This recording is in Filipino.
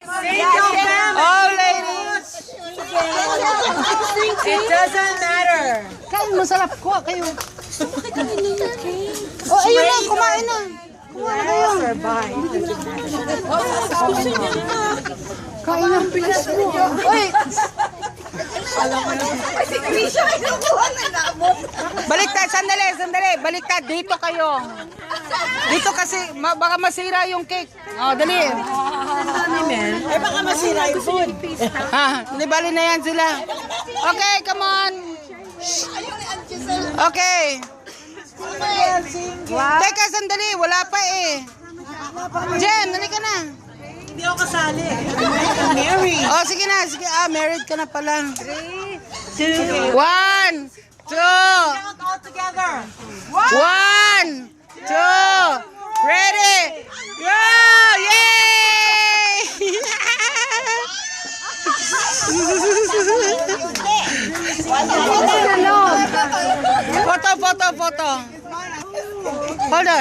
All ladies. It doesn't matter. Kain masarap ko kayo. Oh, ayun na, kumain na. Kumain na kayo. Kain na. Uy! Baliktad, sandali. Baliktad, dito kayo. Dito kasi, baka masira yung cake. Oh, dali. Eh, baka masira yung food. Ha, nibali na yan sila. Okay, come on. Okay. Teka, sandali. Wala pa eh. Jen, nani ka na. Hindi ako kasali. Mary. Oh, sige na. Sige. Married ka na pala. 3, 2, 1, 2. count all together. 1, 2. Ready. Go! Yay! Photo. Hold on.